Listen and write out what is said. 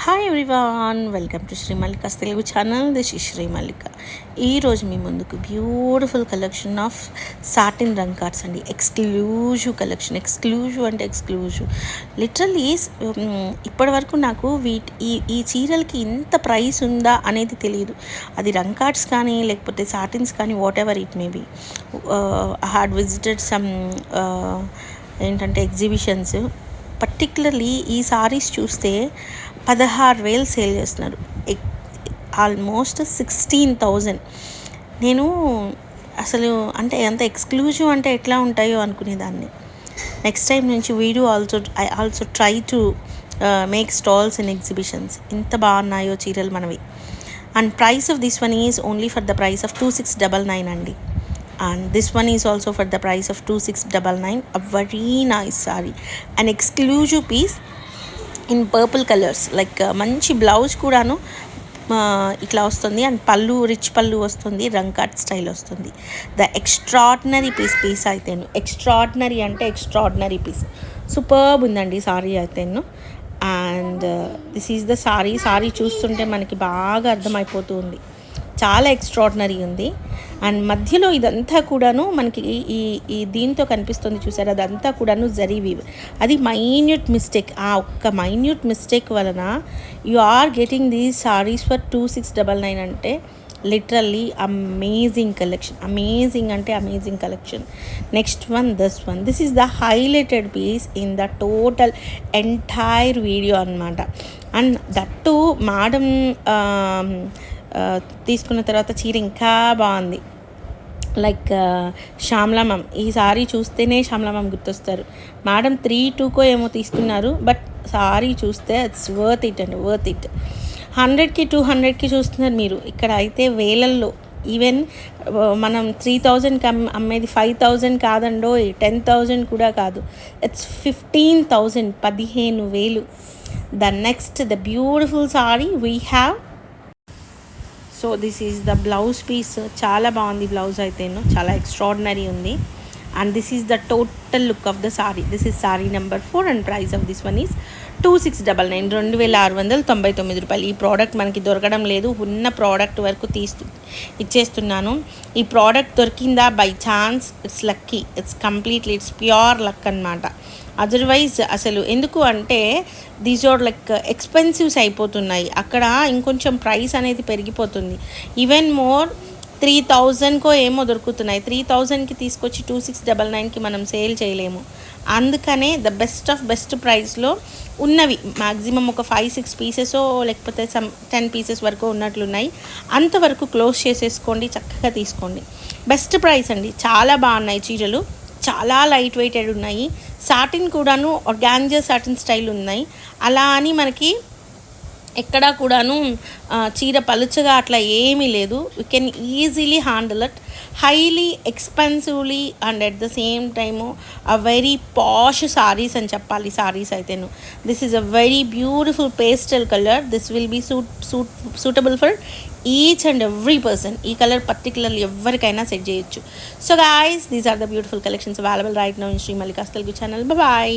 Hi everyone, welcome to Shri Mallika's Telugu channel. This is Shri Mallika. ఈరోజు మీ ముందుకు బ్యూటిఫుల్ కలెక్షన్ ఆఫ్ సాటిన్ రంగ్ కార్డ్స్ అండి. Exclusive collection. ఎక్స్క్లూజివ్ అంటే ఎక్స్క్లూజివ్ లిటరల్లీ. ఇప్పటి వరకు నాకు ఈ చీరలకి ఇంత ప్రైస్ ఉందా అనేది తెలియదు. అది రంగ్ కార్డ్స్ కానీ లేకపోతే సాటిన్స్ కానీ whatever it may be. I had visited some ఏంటంటే ఎగ్జిబిషన్స్. పర్టికులర్లీ ఈ సారీస్ చూస్తే 16,000 సేల్ చేస్తున్నారు. ఆల్మోస్ట్ 16,000. నేను అసలు అంటే ఎంత ఎక్స్క్లూజివ్ అంటే ఎట్లా ఉంటాయో అనుకునేదాన్ని. నెక్స్ట్ టైం నుంచి I also try to make stalls in exhibitions. ఇంత బాగున్నాయో చీరలు మనవి. And price of this one is only for the price of 2699 అండి. And this one is also for the price of 2699. A very nice saree, an exclusive piece in purple colors. Like manchi blouse కూడాను ఇట్లా వస్తుంది. And పళ్ళు rich పళ్ళు వస్తుంది. రంగ్ కట్ style వస్తుంది. ద ఎక్స్ట్రాడినరీ పీస్ అయితేను. ఎక్స్ట్రాడినరీ అంటే ఎక్స్ట్రాడినరీ పీస్. సూపర్బ్ ఉందండి సారీ అయితేను. And this is the sari చూస్తుంటే మనకి బాగా అర్థమైపోతూ ఉంది. చాలా ఎక్స్ట్రాడినరీ ఉంది. అండ్ మధ్యలో ఇదంతా కూడాను మనకి ఈ దీంతో కనిపిస్తుంది చూసారు, అదంతా కూడాను జరీ వీవ్. అది మైన్యూట్ మిస్టేక్. ఆ ఒక్క మైన్యూట్ మిస్టేక్ వలన you are getting these saris for 2699 అంటే లిటరల్లీ అమేజింగ్ కలెక్షన్. అమేజింగ్ అంటే amazing collection. Next one, this is the highlighted piece in the total entire video అనమాట. అండ్ దట్టు మేడం తీసుకున్న తర్వాత చీర ఇంకా బాగుంది. Like Shyamala ma'am. ఈ సారీ చూస్తేనే శ్యామలా మ్యామ్ గుర్తొస్తారు. మేడం 3,200 ఏమో తీసుకున్నారు. బట్ సారీ చూస్తే ఇట్స్ వర్త్ ఇట్ అండి, వర్త్ ఇట్. 100కి 200కి చూస్తున్నారు మీరు. ఇక్కడ అయితే వేలల్లో. ఈవెన్ మనం 3,000కి అమ్మేది 5,000 కాదండో, 10,000 కూడా కాదు. It's 15,000, 15,000. The next, the beautiful sari we have. So this is the blouse piece. చాలా బాగుంది బ్లౌజ్ అయితేను. చాలా ఎక్స్ట్రాడినరీ ఉంది. And this is the total look of the sari. This is sari number 4 and price of this one is 2699, 2,699 రూపాయలు. ఈ product మనకి దొరకడం లేదు. ఉన్న ప్రోడక్ట్ వరకు ఇచ్చేస్తున్నాను. ఈ ప్రోడక్ట్ దొరికిందా by chance, it's lucky. It's completely it's pure luck అనమాట. అదర్వైజ్ అసలు ఎందుకు అంటే దీస్ ఆర్ లైక్ ఎక్స్పెన్సివ్స్ అయిపోతున్నాయి. అక్కడ ఇంకొంచెం ప్రైస్ అనేది పెరిగిపోతుంది. ఈవెన్ మోర్ 3,000కో ఏమో దొరుకుతున్నాయి. 3,000కి తీసుకొచ్చి 2699కి మనం సేల్ చేయలేము. అందుకనే ద బెస్ట్ ఆఫ్ బెస్ట్ ప్రైస్లో ఉన్నవి మ్యాక్సిమం ఒక 5-6 పీసెస్ లేకపోతే 10 పీసెస్ వరకు ఉన్నట్లున్నాయి. అంతవరకు క్లోజ్ చేసేసుకోండి, చక్కగా తీసుకోండి. బెస్ట్ ప్రైస్ అండి. చాలా బాగున్నాయి చీరలు. చాలా లైట్ వెయిటెడ్ ఉన్నాయి. సాటిన్ కూడాను ఆర్గాంజా సాటిన్ స్టైల్ ఉన్నాయి. అలా అని మనకి ఎక్కడా కూడాను చీర పలుచగా అట్లా ఏమీ లేదు. You can easily handle it. Highly expensively and at the same time a very posh saris అని చెప్పాలి. సారీస్ అయితేను this is a very beautiful pastel colour. This will be suitable for each and every person. ఈ colour particularly ఎవరికైనా set చేయొచ్చు. So guys, these are the beautiful collections available right now in Shri Mallika's Telugu channel. Bye.